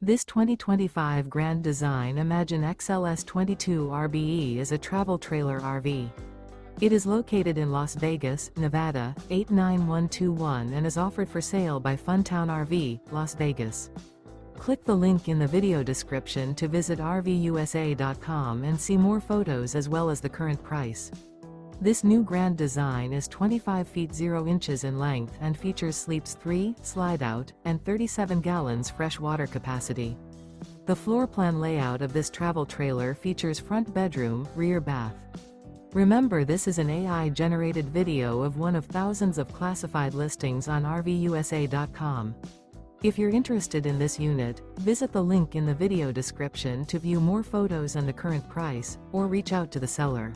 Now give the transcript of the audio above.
This 2025 Grand Design Imagine XLS 22 RBE is a travel trailer RV. It is located in Las Vegas, Nevada, 89121 and is offered for sale by Funtown RV, Las Vegas. Click the link in the video description to visit RVUSA.com and see more photos as well as the current price. This new Grand Design is 25 feet 0 inches in length and features sleeps 3, Slideout, and 37 gallons fresh water capacity. The floor plan layout of this travel trailer features front bedroom, rear bath. Remember, this is an AI-generated video of one of thousands of classified listings on RVUSA.com. If you're interested in this unit, visit the link in the video description to view more photos and the current price, or reach out to the seller.